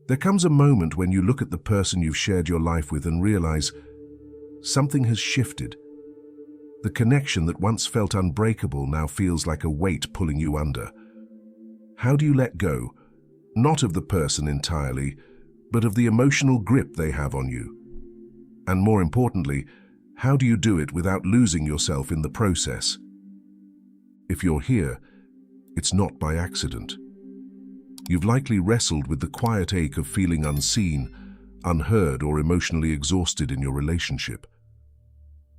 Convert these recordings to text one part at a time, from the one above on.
There comes a moment when you look at the person you've shared your life with and realize something has shifted. The connection that once felt unbreakable now feels like a weight pulling you under. How do you let go, not of the person entirely, but of the emotional grip they have on you? And more importantly, how do you do it without losing yourself in the process? If you're here, it's not by accident. You've likely wrestled with the quiet ache of feeling unseen, unheard, or emotionally exhausted in your relationship.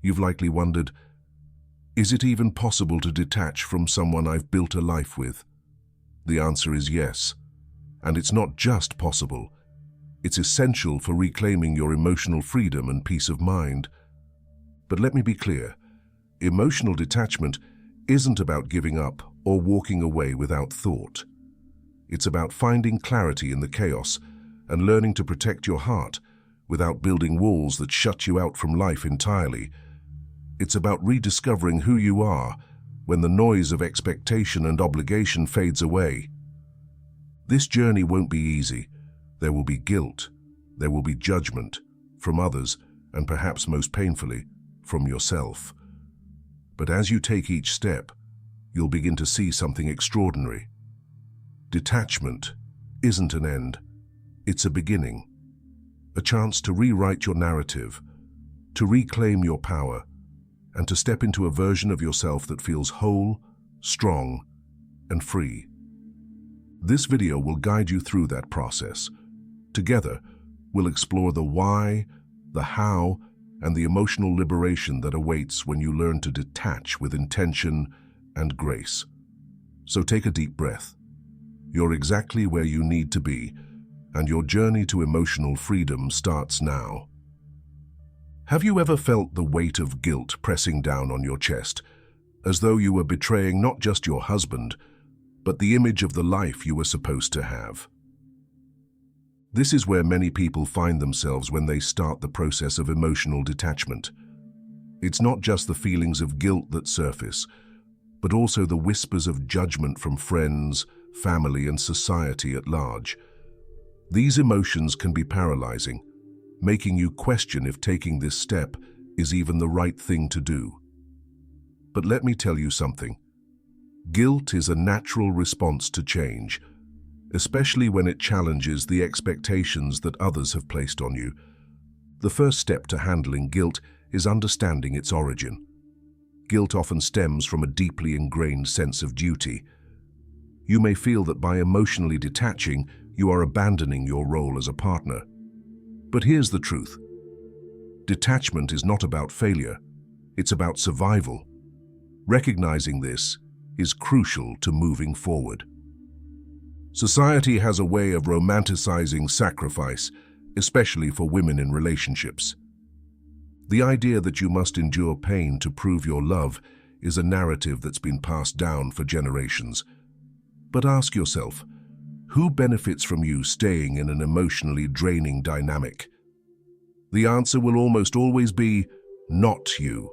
You've likely wondered, is it even possible to detach from someone I've built a life with? The answer is yes. And it's not just possible. It's essential for reclaiming your emotional freedom and peace of mind. But let me be clear, emotional detachment isn't about giving up or walking away without thought. It's about finding clarity in the chaos and learning to protect your heart without building walls that shut you out from life entirely. It's about rediscovering who you are when the noise of expectation and obligation fades away. This journey won't be easy. There will be guilt, there will be judgment from others, and perhaps most painfully, from yourself. But as you take each step, you'll begin to see something extraordinary. Detachment isn't an end, it's a beginning. A chance to rewrite your narrative, to reclaim your power, and to step into a version of yourself that feels whole, strong, and free. This video will guide you through that process. Together, we'll explore the why, the how, and the emotional liberation that awaits when you learn to detach with intention and grace. So take a deep breath. You're exactly where you need to be, and your journey to emotional freedom starts now. Have you ever felt the weight of guilt pressing down on your chest, as though you were betraying not just your husband, but the image of the life you were supposed to have? This is where many people find themselves when they start the process of emotional detachment. It's not just the feelings of guilt that surface, but also the whispers of judgment from friends, family, and society at large. These emotions can be paralyzing, making you question if taking this step is even the right thing to do. But let me tell you something. Guilt is a natural response to change, especially when it challenges the expectations that others have placed on you. The first step to handling guilt is understanding its origin. Guilt often stems from a deeply ingrained sense of duty. You may feel that by emotionally detaching, you are abandoning your role as a partner. But here's the truth. Detachment is not about failure, it's about survival. Recognizing this is crucial to moving forward. Society has a way of romanticizing sacrifice, especially for women in relationships. The idea that you must endure pain to prove your love is a narrative that's been passed down for generations. But ask yourself, who benefits from you staying in an emotionally draining dynamic? The answer will almost always be, not you.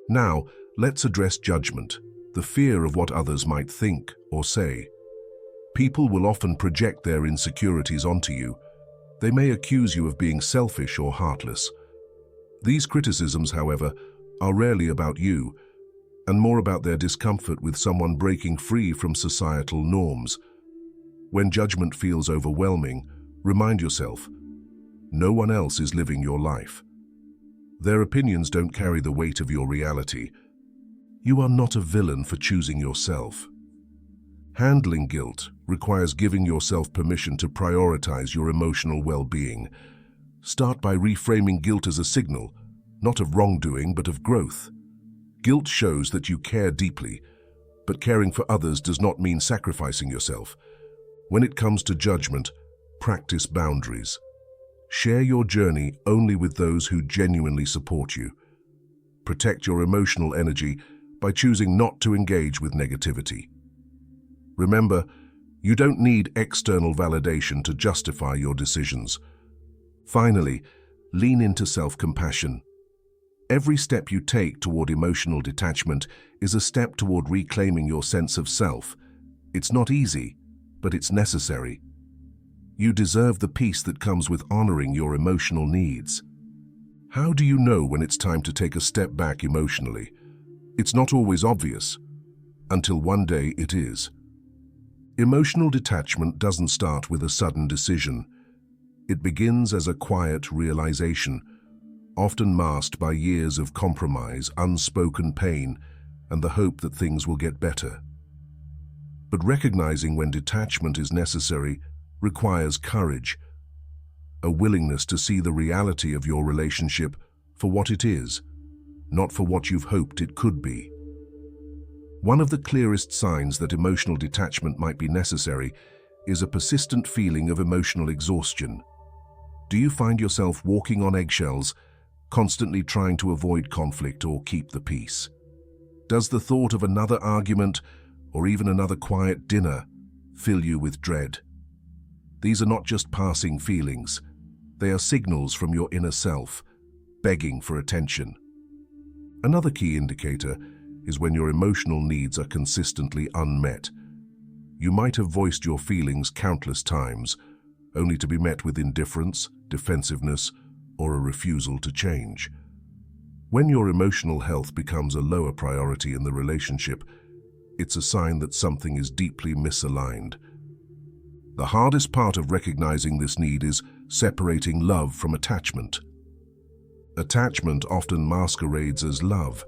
Now, let's address judgment, the fear of what others might think or say. People will often project their insecurities onto you. They may accuse you of being selfish or heartless. These criticisms, however, are rarely about you, and more about their discomfort with someone breaking free from societal norms. When judgment feels overwhelming, remind yourself, no one else is living your life. Their opinions don't carry the weight of your reality. You are not a villain for choosing yourself. Handling guilt requires giving yourself permission to prioritize your emotional well-being. Start by reframing guilt as a signal, not of wrongdoing but of growth. Guilt shows that you care deeply, but caring for others does not mean sacrificing yourself. When it comes to judgment, practice boundaries. Share your journey only with those who genuinely support you. Protect your emotional energy by choosing not to engage with negativity. Remember, you don't need external validation to justify your decisions. Finally, lean into self-compassion. Every step you take toward emotional detachment is a step toward reclaiming your sense of self. It's not easy, but it's necessary. You deserve the peace that comes with honoring your emotional needs. How do you know when it's time to take a step back emotionally? It's not always obvious, until one day it is. Emotional detachment doesn't start with a sudden decision. It begins as a quiet realization, often masked by years of compromise, unspoken pain, and the hope that things will get better. But recognizing when detachment is necessary requires courage, a willingness to see the reality of your relationship for what it is, not for what you've hoped it could be. One of the clearest signs that emotional detachment might be necessary is a persistent feeling of emotional exhaustion. Do you find yourself walking on eggshells, constantly trying to avoid conflict or keep the peace? Does the thought of another argument or even another quiet dinner fill you with dread? These are not just passing feelings. They are signals from your inner self, begging for attention. Another key indicator is when your emotional needs are consistently unmet. You might have voiced your feelings countless times, only to be met with indifference, defensiveness, or a refusal to change. When your emotional health becomes a lower priority in the relationship, it's a sign that something is deeply misaligned. The hardest part of recognizing this need is separating love from attachment. Attachment often masquerades as love,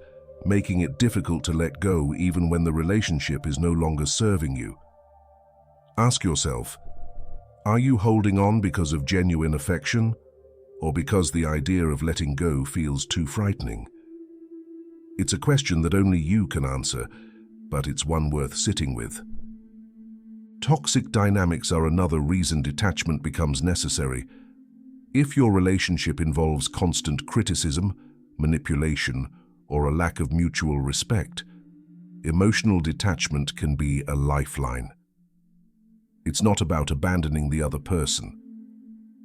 making it difficult to let go even when the relationship is no longer serving you. Ask yourself, are you holding on because of genuine affection, or because the idea of letting go feels too frightening? It's a question that only you can answer, but it's one worth sitting with. Toxic dynamics are another reason detachment becomes necessary. If your relationship involves constant criticism, manipulation, or a lack of mutual respect, emotional detachment can be a lifeline. It's not about abandoning the other person.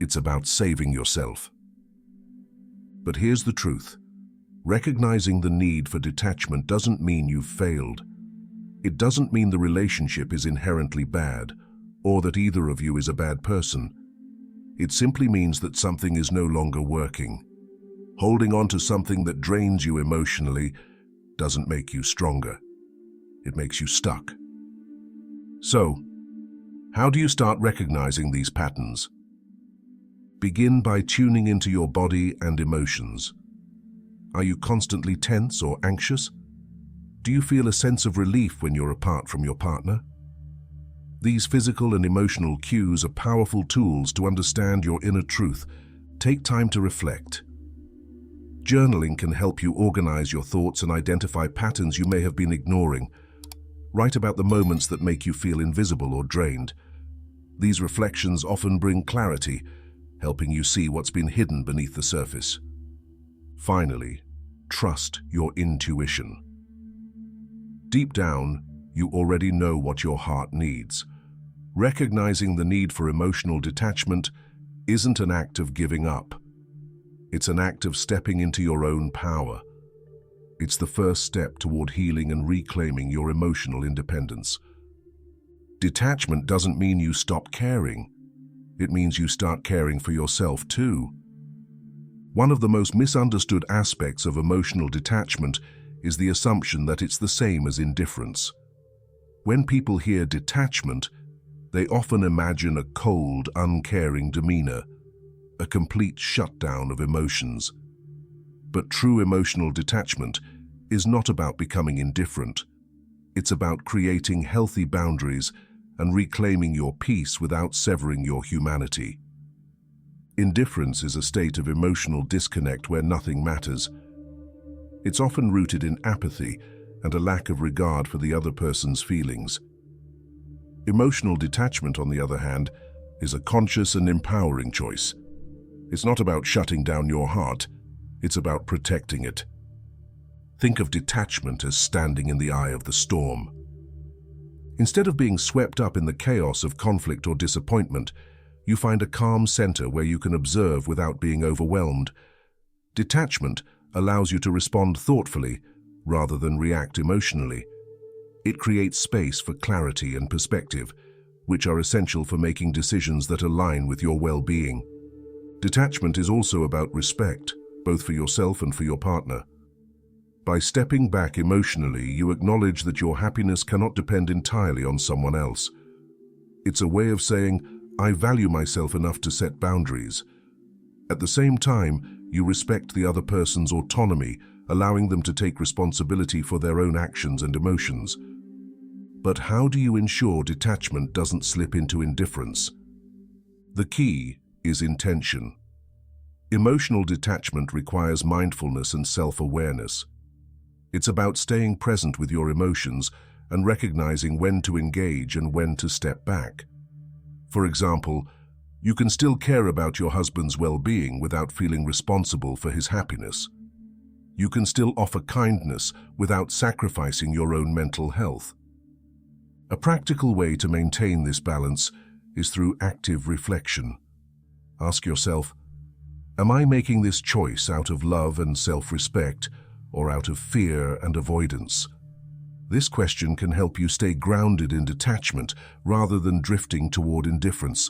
It's about saving yourself. But here's the truth. Recognizing the need for detachment doesn't mean you've failed. It doesn't mean the relationship is inherently bad, or that either of you is a bad person. It simply means that something is no longer working. Holding on to something that drains you emotionally doesn't make you stronger. It makes you stuck. So, how do you start recognizing these patterns? Begin by tuning into your body and emotions. Are you constantly tense or anxious? Do you feel a sense of relief when you're apart from your partner? These physical and emotional cues are powerful tools to understand your inner truth. Take time to reflect. Journaling can help you organize your thoughts and identify patterns you may have been ignoring. Write about the moments that make you feel invisible or drained. These reflections often bring clarity, helping you see what's been hidden beneath the surface. Finally, trust your intuition. Deep down, you already know what your heart needs. Recognizing the need for emotional detachment isn't an act of giving up. It's an act of stepping into your own power. It's the first step toward healing and reclaiming your emotional independence. Detachment doesn't mean you stop caring. It means you start caring for yourself too. One of the most misunderstood aspects of emotional detachment is the assumption that it's the same as indifference. When people hear detachment, they often imagine a cold, uncaring demeanor, a complete shutdown of emotions. But true emotional detachment is not about becoming indifferent. It's about creating healthy boundaries and reclaiming your peace without severing your humanity. Indifference is a state of emotional disconnect where nothing matters. It's often rooted in apathy and a lack of regard for the other person's feelings. Emotional detachment, on the other hand, is a conscious and empowering choice. It's not about shutting down your heart, it's about protecting it. Think of detachment as standing in the eye of the storm. Instead of being swept up in the chaos of conflict or disappointment, you find a calm center where you can observe without being overwhelmed. Detachment allows you to respond thoughtfully rather than react emotionally. It creates space for clarity and perspective, which are essential for making decisions that align with your well-being. Detachment is also about respect, both for yourself and for your partner. By stepping back emotionally, you acknowledge that your happiness cannot depend entirely on someone else. It's a way of saying, I value myself enough to set boundaries. At the same time, you respect the other person's autonomy, allowing them to take responsibility for their own actions and emotions. But how do you ensure detachment doesn't slip into indifference? The key is intention. Emotional detachment requires mindfulness and self-awareness. It's about staying present with your emotions and recognizing when to engage and when to step back. For example, you can still care about your husband's well-being without feeling responsible for his happiness. You can still offer kindness without sacrificing your own mental health. A practical way to maintain this balance is through active reflection. Ask yourself, am I making this choice out of love and self-respect, or out of fear and avoidance? This question can help you stay grounded in detachment rather than drifting toward indifference.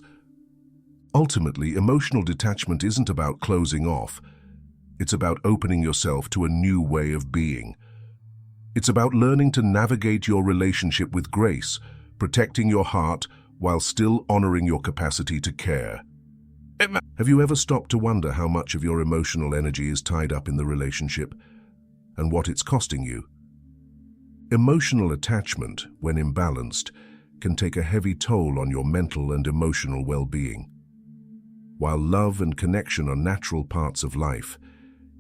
Ultimately, emotional detachment isn't about closing off. It's about opening yourself to a new way of being. It's about learning to navigate your relationship with grace, protecting your heart while still honoring your capacity to care. Have you ever stopped to wonder how much of your emotional energy is tied up in the relationship and what it's costing you? Emotional attachment, when imbalanced, can take a heavy toll on your mental and emotional well-being. While love and connection are natural parts of life,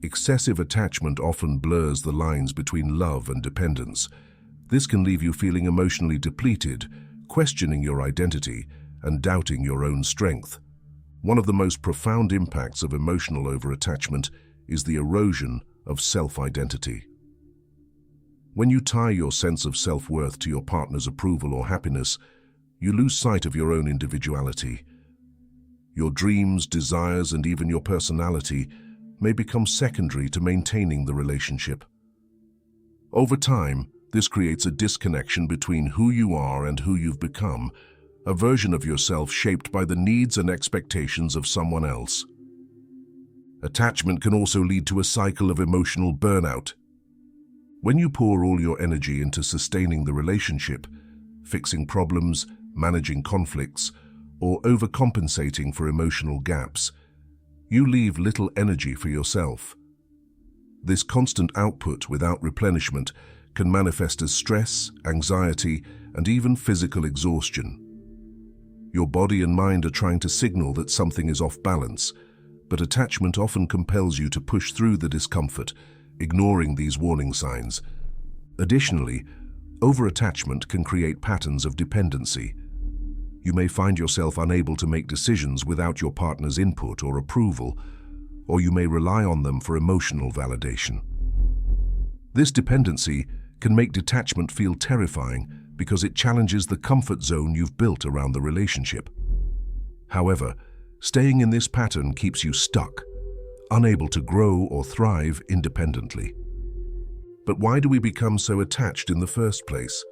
excessive attachment often blurs the lines between love and dependence. This can leave you feeling emotionally depleted, questioning your identity, and doubting your own strength. One of the most profound impacts of emotional overattachment is the erosion of self-identity. When you tie your sense of self-worth to your partner's approval or happiness, you lose sight of your own individuality. Your dreams, desires, and even your personality may become secondary to maintaining the relationship. Over time, this creates a disconnection between who you are and who you've become, a version of yourself shaped by the needs and expectations of someone else. Attachment can also lead to a cycle of emotional burnout. When you pour all your energy into sustaining the relationship, fixing problems, managing conflicts, or overcompensating for emotional gaps, you leave little energy for yourself. This constant output without replenishment can manifest as stress, anxiety, and even physical exhaustion. Your body and mind are trying to signal that something is off balance, but attachment often compels you to push through the discomfort, ignoring these warning signs. Additionally, overattachment can create patterns of dependency. You may find yourself unable to make decisions without your partner's input or approval, or you may rely on them for emotional validation. This dependency can make detachment feel terrifying because it challenges the comfort zone you've built around the relationship. However, staying in this pattern keeps you stuck, unable to grow or thrive independently. But why do we become so attached in the first place?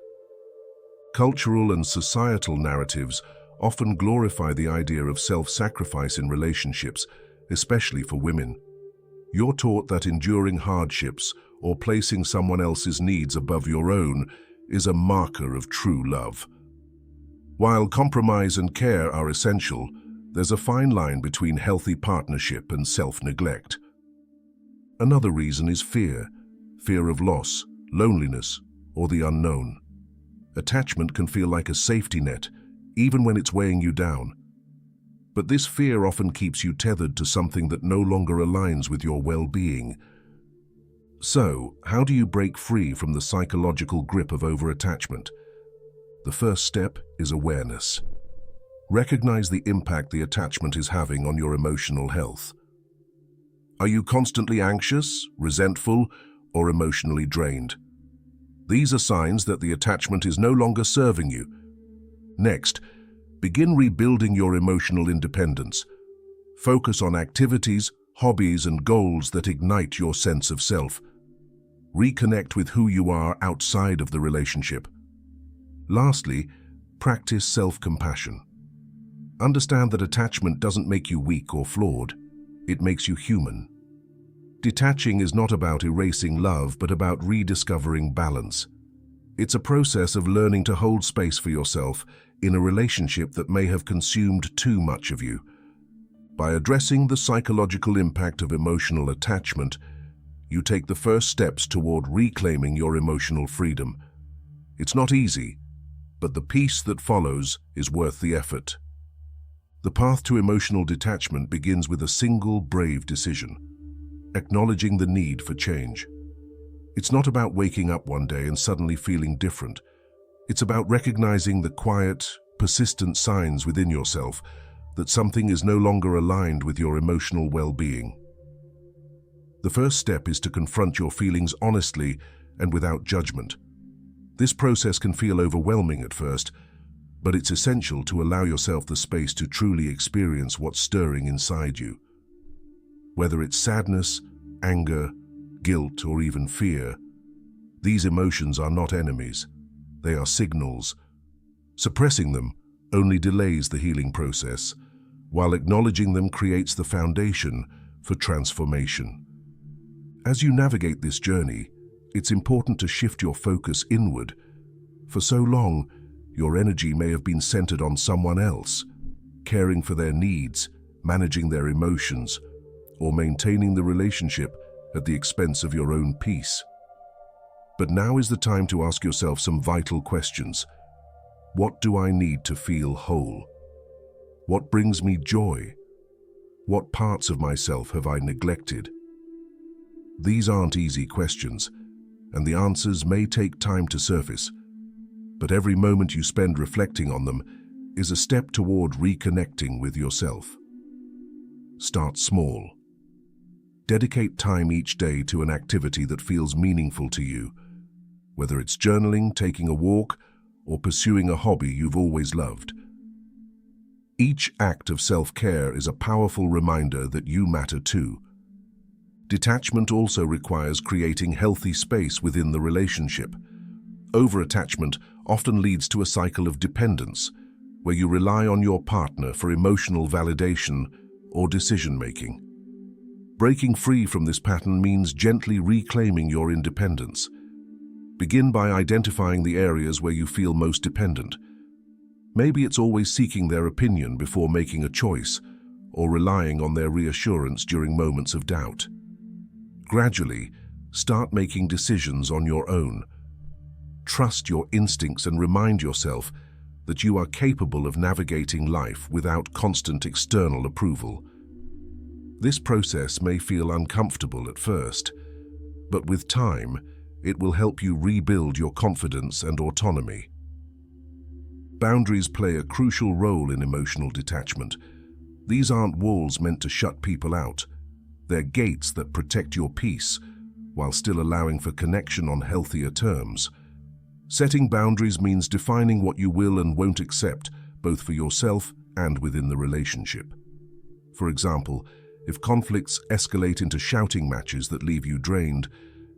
Cultural and societal narratives often glorify the idea of self-sacrifice in relationships, especially for women. You're taught that enduring hardships or placing someone else's needs above your own is a marker of true love. While compromise and care are essential, there's a fine line between healthy partnership and self-neglect. Another reason is fear of loss, loneliness, or the unknown. Attachment can feel like a safety net, even when it's weighing you down. But this fear often keeps you tethered to something that no longer aligns with your well-being. So, how do you break free from the psychological grip of overattachment? The first step is awareness. Recognize the impact the attachment is having on your emotional health. Are you constantly anxious, resentful, or emotionally drained? These are signs that the attachment is no longer serving you. Next, begin rebuilding your emotional independence. Focus on activities, hobbies, and goals that ignite your sense of self. Reconnect with who you are outside of the relationship. Lastly, practice self-compassion. Understand that attachment doesn't make you weak or flawed. It makes you human. Detaching is not about erasing love, but about rediscovering balance. It's a process of learning to hold space for yourself in a relationship that may have consumed too much of you. By addressing the psychological impact of emotional attachment, you take the first steps toward reclaiming your emotional freedom. It's not easy, but the peace that follows is worth the effort. The path to emotional detachment begins with a single brave decision: acknowledging the need for change. It's not about waking up one day and suddenly feeling different. It's about recognizing the quiet, persistent signs within yourself that something is no longer aligned with your emotional well-being. The first step is to confront your feelings honestly and without judgment. This process can feel overwhelming at first, but it's essential to allow yourself the space to truly experience what's stirring inside you. Whether it's sadness, anger, guilt, or even fear, these emotions are not enemies. They are signals. Suppressing them only delays the healing process, while acknowledging them creates the foundation for transformation. As you navigate this journey, it's important to shift your focus inward. For so long, your energy may have been centered on someone else, caring for their needs, managing their emotions, or maintaining the relationship at the expense of your own peace. But now is the time to ask yourself some vital questions. What do I need to feel whole? What brings me joy? What parts of myself have I neglected? These aren't easy questions, and the answers may take time to surface. But every moment you spend reflecting on them is a step toward reconnecting with yourself. Start small. Dedicate time each day to an activity that feels meaningful to you, whether it's journaling, taking a walk, or pursuing a hobby you've always loved. Each act of self-care is a powerful reminder that you matter too. Detachment also requires creating healthy space within the relationship. Over-attachment often leads to a cycle of dependence, where you rely on your partner for emotional validation or decision-making. Breaking free from this pattern means gently reclaiming your independence. Begin by identifying the areas where you feel most dependent. Maybe it's always seeking their opinion before making a choice, or relying on their reassurance during moments of doubt. Gradually, start making decisions on your own. Trust your instincts and remind yourself that you are capable of navigating life without constant external approval. This process may feel uncomfortable at first, but with time, it will help you rebuild your confidence and autonomy. Boundaries play a crucial role in emotional detachment. These aren't walls meant to shut people out. They're gates that protect your peace, while still allowing for connection on healthier terms. Setting boundaries means defining what you will and won't accept, both for yourself and within the relationship. For example, if conflicts escalate into shouting matches that leave you drained,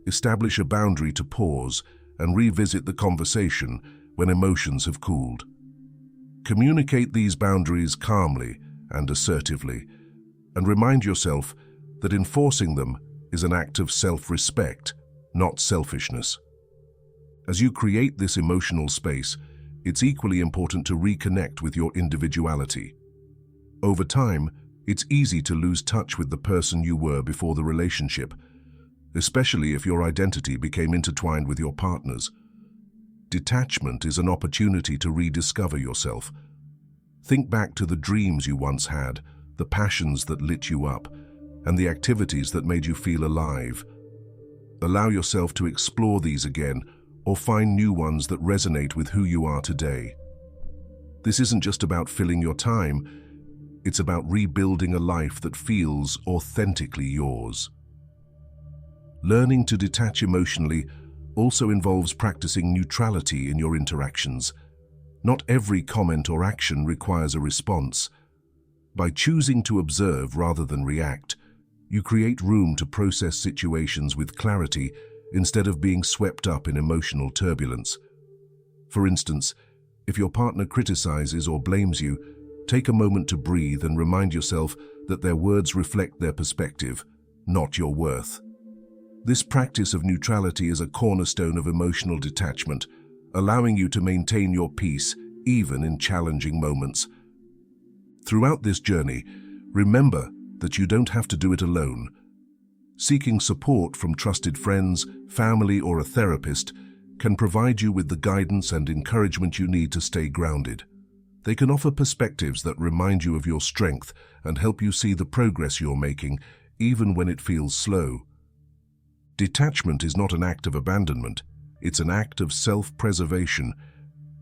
establish a boundary to pause and revisit the conversation when emotions have cooled. Communicate these boundaries calmly and assertively, and remind yourself that enforcing them is an act of self-respect, not selfishness. As you create this emotional space, it's equally important to reconnect with your individuality. Over time, it's easy to lose touch with the person you were before the relationship, especially if your identity became intertwined with your partner's. Detachment is an opportunity to rediscover yourself. Think back to the dreams you once had, the passions that lit you up, and the activities that made you feel alive. Allow yourself to explore these again, or find new ones that resonate with who you are today. This isn't just about filling your time, it's about rebuilding a life that feels authentically yours. Learning to detach emotionally also involves practicing neutrality in your interactions. Not every comment or action requires a response. By choosing to observe rather than react, you create room to process situations with clarity instead of being swept up in emotional turbulence. For instance, If your partner criticizes or blames you, take a moment to breathe and remind yourself that their words reflect their perspective, not your worth. This practice of neutrality is a cornerstone of emotional detachment, allowing you to maintain your peace even in challenging moments. Throughout this journey, remember that you don't have to do it alone. Seeking support from trusted friends, family, or a therapist can provide you with the guidance and encouragement you need to stay grounded. They can offer perspectives that remind you of your strength and help you see the progress you're making, even when it feels slow. Detachment is not an act of abandonment, it's an act of self-preservation.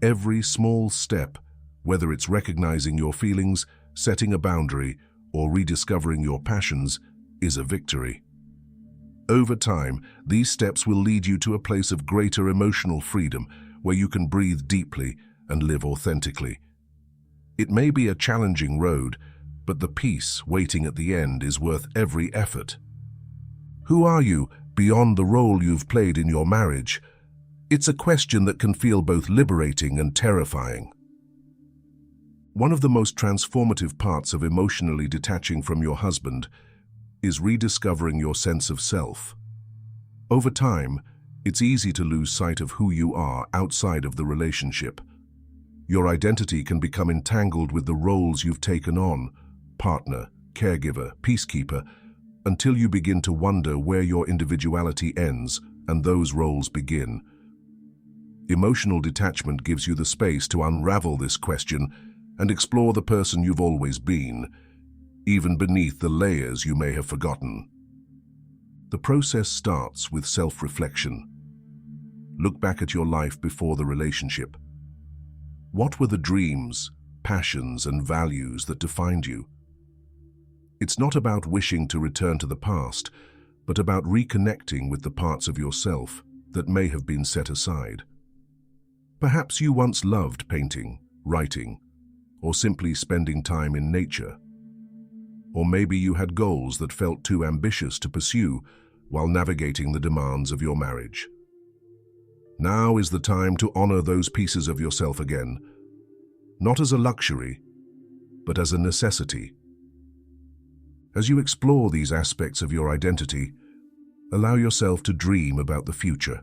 Every small step, whether it's recognizing your feelings, setting a boundary, or rediscovering your passions, is a victory. Over time, these steps will lead you to a place of greater emotional freedom where you can breathe deeply and live authentically. It may be a challenging road, but the peace waiting at the end is worth every effort. Who are you beyond the role you've played in your marriage? It's a question that can feel both liberating and terrifying. One of the most transformative parts of emotionally detaching from your husband is rediscovering your sense of self. Over time, it's easy to lose sight of who you are outside of the relationship. Your identity can become entangled with the roles you've taken on, partner, caregiver, peacekeeper, until you begin to wonder where your individuality ends and those roles begin. Emotional detachment gives you the space to unravel this question and explore the person you've always been, even beneath the layers you may have forgotten. The process starts with self-reflection. Look back at your life before the relationship. What were the dreams, passions, and values that defined you? It's not about wishing to return to the past, but about reconnecting with the parts of yourself that may have been set aside. Perhaps you once loved painting, writing, or simply spending time in nature. Or maybe you had goals that felt too ambitious to pursue while navigating the demands of your marriage. Now is the time to honor those pieces of yourself again, not as a luxury, but as a necessity. As you explore these aspects of your identity, allow yourself to dream about the future.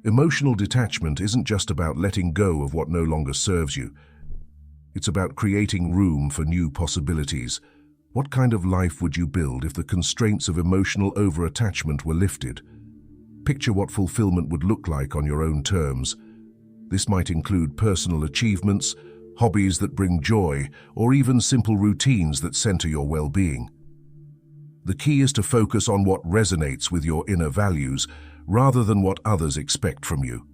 Emotional detachment isn't just about letting go of what no longer serves you. It's about creating room for new possibilities. What kind of life would you build if the constraints of emotional over-attachment were lifted? Picture what fulfillment would look like on your own terms. This might include personal achievements, hobbies that bring joy, or even simple routines that center your well-being. The key is to focus on what resonates with your inner values rather than what others expect from you.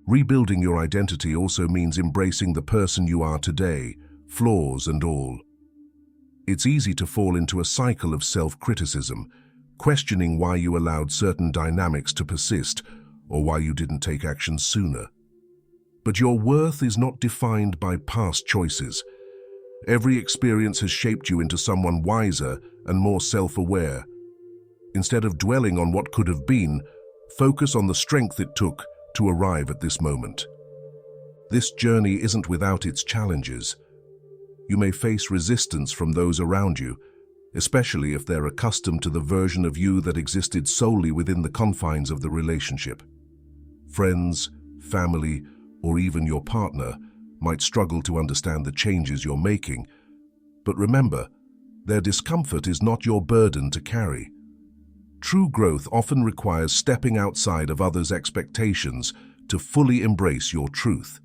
Rebuilding your identity also means embracing the person you are today, flaws and all. It's easy to fall into a cycle of self-criticism, questioning why you allowed certain dynamics to persist or why you didn't take action sooner. But your worth is not defined by past choices. Every experience has shaped you into someone wiser and more self-aware. Instead of dwelling on what could have been, focus on the strength it took to arrive at this moment. This journey isn't without its challenges. You may face resistance from those around you, especially if they're accustomed to the version of you that existed solely within the confines of the relationship. Friends, family, or even your partner might struggle to understand the changes you're making, but remember, their discomfort is not your burden to carry. True growth often requires stepping outside of others' expectations to fully embrace your truth.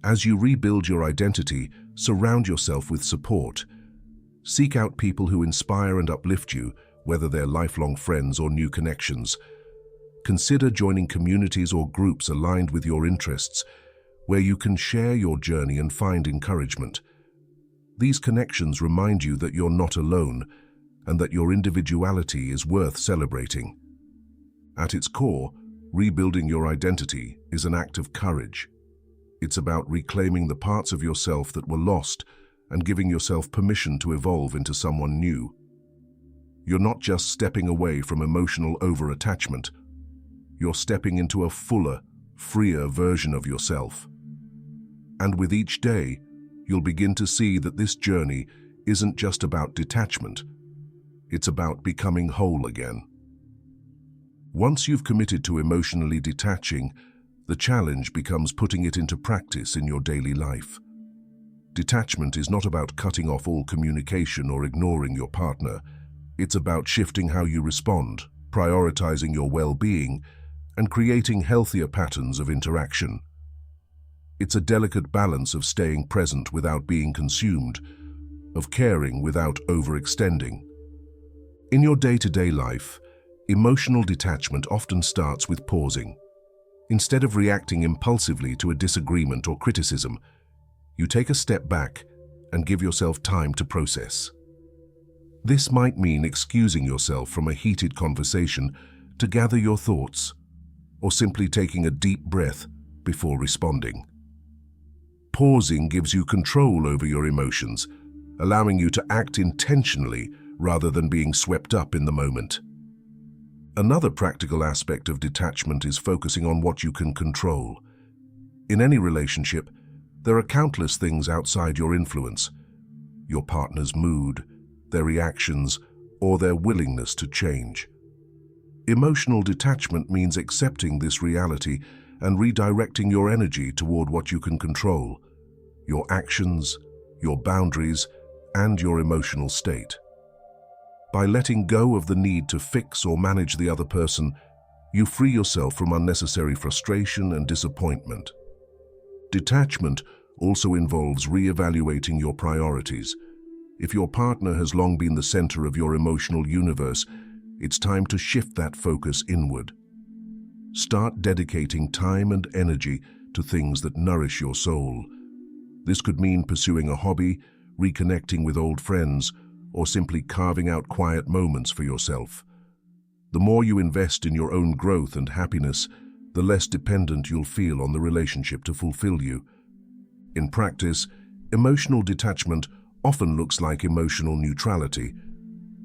As you rebuild your identity, surround yourself with support. Seek out people who inspire and uplift you, whether they're lifelong friends or new connections. Consider joining communities or groups aligned with your interests, where you can share your journey and find encouragement. These connections remind you that you're not alone and that your individuality is worth celebrating. At its core, rebuilding your identity is an act of courage. It's about reclaiming the parts of yourself that were lost and giving yourself permission to evolve into someone new. You're not just stepping away from emotional over-attachment. You're stepping into a fuller, freer version of yourself. And with each day, you'll begin to see that this journey isn't just about detachment. It's about becoming whole again. Once you've committed to emotionally detaching, the challenge becomes putting it into practice in your daily life. Detachment is not about cutting off all communication or ignoring your partner. It's about shifting how you respond, prioritizing your well-being, and creating healthier patterns of interaction. It's a delicate balance of staying present without being consumed, of caring without overextending. In your day-to-day life, emotional detachment often starts with pausing. Instead of reacting impulsively to a disagreement or criticism, you take a step back and give yourself time to process. This might mean excusing yourself from a heated conversation to gather your thoughts, or simply taking a deep breath before responding. Pausing gives you control over your emotions, allowing you to act intentionally rather than being swept up in the moment. Another practical aspect of detachment is focusing on what you can control. In any relationship, there are countless things outside your influence: your partner's mood, their reactions, or their willingness to change. Emotional detachment means accepting this reality and redirecting your energy toward what you can control: your actions, your boundaries, and your emotional state. By letting go of the need to fix or manage the other person, you free yourself from unnecessary frustration and disappointment. Detachment also involves re-evaluating your priorities. If your partner has long been the center of your emotional universe, it's time to shift that focus inward. Start dedicating time and energy to things that nourish your soul. This could mean pursuing a hobby, reconnecting with old friends, or simply carving out quiet moments for yourself. The more you invest in your own growth and happiness, the less dependent you'll feel on the relationship to fulfill you. In practice, emotional detachment often looks like emotional neutrality.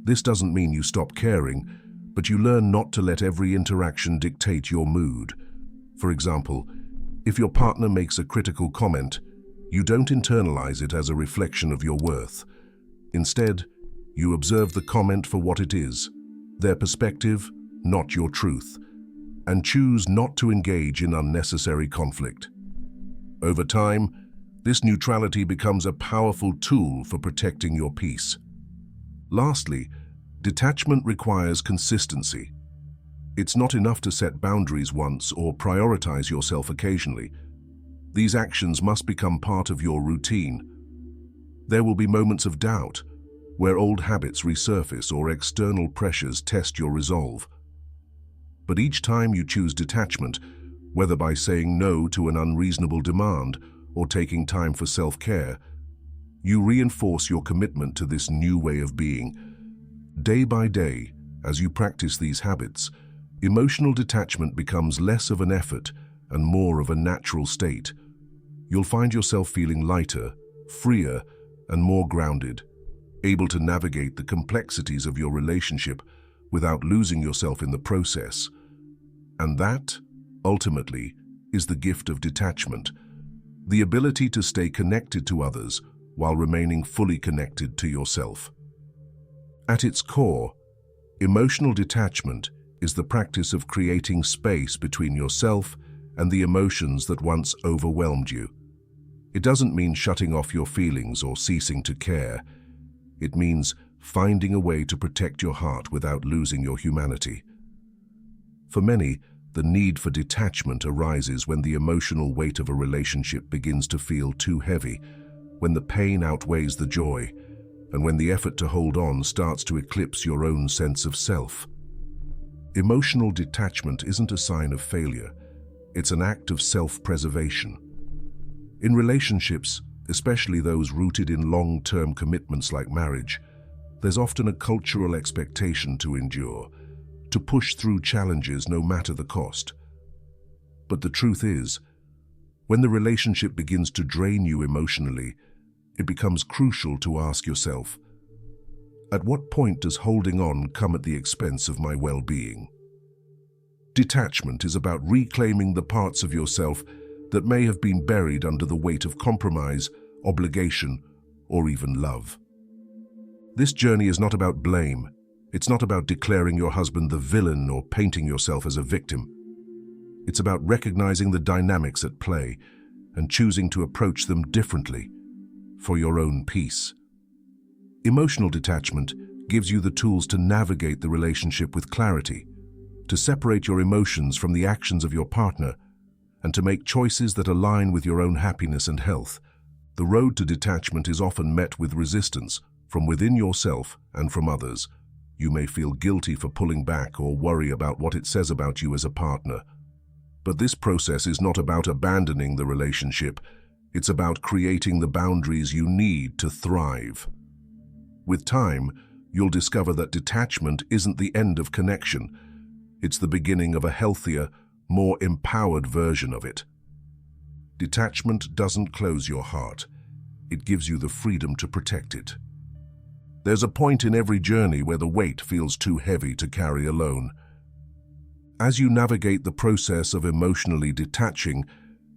This doesn't mean you stop caring, but you learn not to let every interaction dictate your mood. For example, if your partner makes a critical comment, you don't internalize it as a reflection of your worth. Instead, you observe the comment for what it is, their perspective, not your truth, and choose not to engage in unnecessary conflict. Over time, this neutrality becomes a powerful tool for protecting your peace. Lastly, detachment requires consistency. It's not enough to set boundaries once or prioritize yourself occasionally. These actions must become part of your routine. There will be moments of doubt, where old habits resurface or external pressures test your resolve. But each time you choose detachment, whether by saying no to an unreasonable demand or taking time for self-care, you reinforce your commitment to this new way of being. Day by day, as you practice these habits, emotional detachment becomes less of an effort and more of a natural state. You'll find yourself feeling lighter, freer, and more grounded, able to navigate the complexities of your relationship without losing yourself in the process. And that, ultimately, is the gift of detachment, the ability to stay connected to others while remaining fully connected to yourself. At its core, emotional detachment is the practice of creating space between yourself and the emotions that once overwhelmed you. It doesn't mean shutting off your feelings or ceasing to care. It means finding a way to protect your heart without losing your humanity. For many, the need for detachment arises when the emotional weight of a relationship begins to feel too heavy, when the pain outweighs the joy, and when the effort to hold on starts to eclipse your own sense of self. Emotional detachment isn't a sign of failure. It's an act of self-preservation. In relationships, especially those rooted in long-term commitments like marriage, there's often a cultural expectation to endure, to push through challenges no matter the cost. But the truth is, when the relationship begins to drain you emotionally, it becomes crucial to ask yourself, at what point does holding on come at the expense of my well-being? Detachment is about reclaiming the parts of yourself that may have been buried under the weight of compromise, obligation, or even love. This journey is not about blame. It's not about declaring your husband the villain or painting yourself as a victim. It's about recognizing the dynamics at play and choosing to approach them differently for your own peace. Emotional detachment gives you the tools to navigate the relationship with clarity, to separate your emotions from the actions of your partner, and to make choices that align with your own happiness and health. The road to detachment is often met with resistance from within yourself and from others. You may feel guilty for pulling back or worry about what it says about you as a partner. But this process is not about abandoning the relationship. It's about creating the boundaries you need to thrive. With time, you'll discover that detachment isn't the end of connection. It's the beginning of a healthier, more empowered version of it. Detachment doesn't close your heart. It gives you the freedom to protect it. There's a point in every journey where the weight feels too heavy to carry alone. As you navigate the process of emotionally detaching,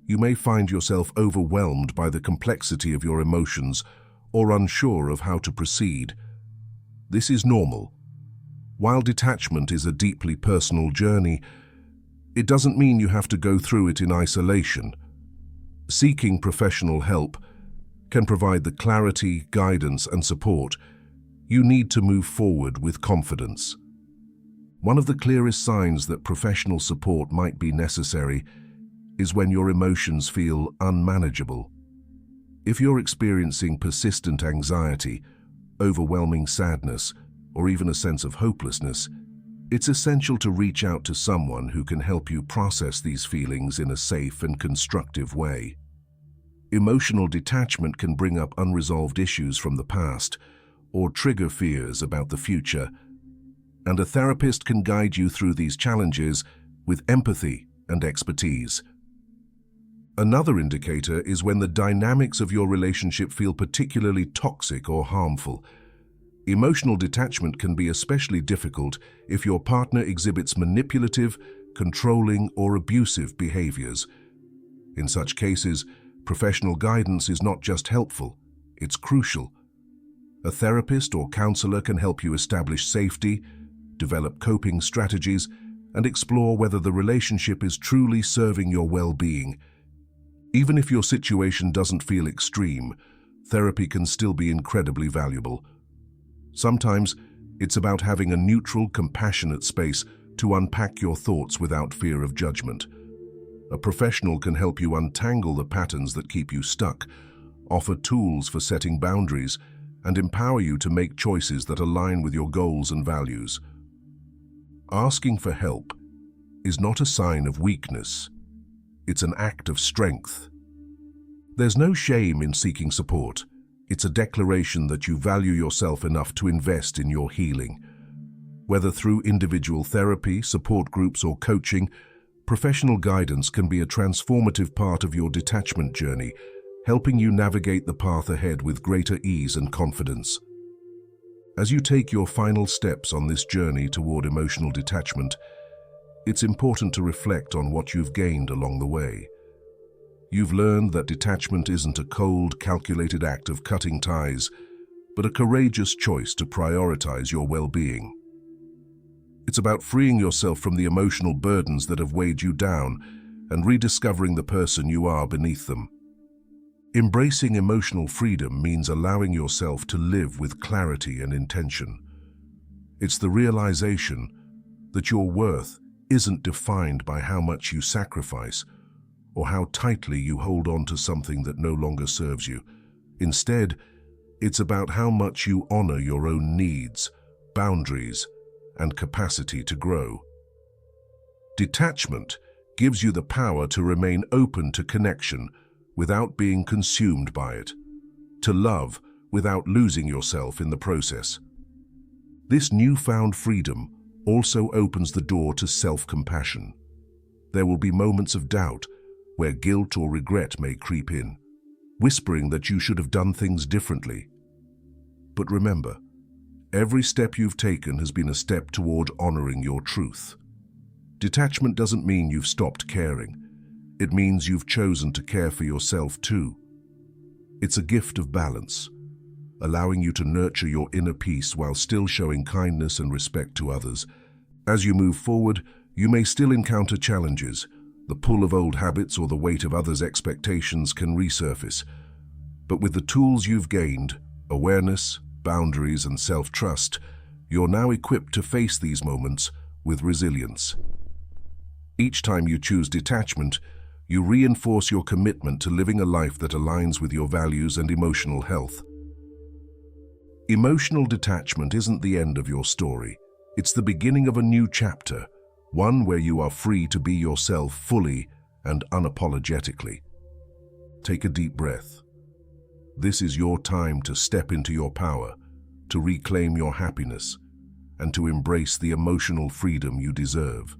you may find yourself overwhelmed by the complexity of your emotions or unsure of how to proceed. This is normal. While detachment is a deeply personal journey, it doesn't mean you have to go through it in isolation. Seeking professional help can provide the clarity, guidance, and support you need to move forward with confidence. One of the clearest signs that professional support might be necessary is when your emotions feel unmanageable. If you're experiencing persistent anxiety, overwhelming sadness, or even a sense of hopelessness, it's essential to reach out to someone who can help you process these feelings in a safe and constructive way. Emotional detachment can bring up unresolved issues from the past or trigger fears about the future, and a therapist can guide you through these challenges with empathy and expertise. Another indicator is when the dynamics of your relationship feel particularly toxic or harmful. Emotional detachment can be especially difficult if your partner exhibits manipulative, controlling, or abusive behaviors. In such cases, professional guidance is not just helpful, it's crucial. A therapist or counselor can help you establish safety, develop coping strategies, and explore whether the relationship is truly serving your well-being. Even if your situation doesn't feel extreme, therapy can still be incredibly valuable. Sometimes, it's about having a neutral, compassionate space to unpack your thoughts without fear of judgment. A professional can help you untangle the patterns that keep you stuck, offer tools for setting boundaries, and empower you to make choices that align with your goals and values. Asking for help is not a sign of weakness. It's an act of strength. There's no shame in seeking support. It's a declaration that you value yourself enough to invest in your healing. Whether through individual therapy, support groups, or coaching, professional guidance can be a transformative part of your detachment journey, helping you navigate the path ahead with greater ease and confidence. As you take your final steps on this journey toward emotional detachment, it's important to reflect on what you've gained along the way. You've learned that detachment isn't a cold, calculated act of cutting ties, but a courageous choice to prioritize your well-being. It's about freeing yourself from the emotional burdens that have weighed you down and rediscovering the person you are beneath them. Embracing emotional freedom means allowing yourself to live with clarity and intention. It's the realization that your worth isn't defined by how much you sacrifice or how tightly you hold on to something that no longer serves you. Instead, it's about how much you honor your own needs, boundaries, and capacity to grow. Detachment gives you the power to remain open to connection without being consumed by it, to love without losing yourself in the process. This newfound freedom also opens the door to self-compassion. There will be moments of doubt where guilt or regret may creep in, whispering that you should have done things differently. But remember, every step you've taken has been a step toward honoring your truth. Detachment doesn't mean you've stopped caring. It means you've chosen to care for yourself too. It's a gift of balance, allowing you to nurture your inner peace while still showing kindness and respect to others. As you move forward, you may still encounter challenges. The pull of old habits or the weight of others' expectations can resurface. But with the tools you've gained, awareness, boundaries, and self-trust, you're now equipped to face these moments with resilience. Each time you choose detachment, you reinforce your commitment to living a life that aligns with your values and emotional health. Emotional detachment isn't the end of your story. It's the beginning of a new chapter, one where you are free to be yourself fully and unapologetically. Take a deep breath. This is your time to step into your power, to reclaim your happiness, and to embrace the emotional freedom you deserve.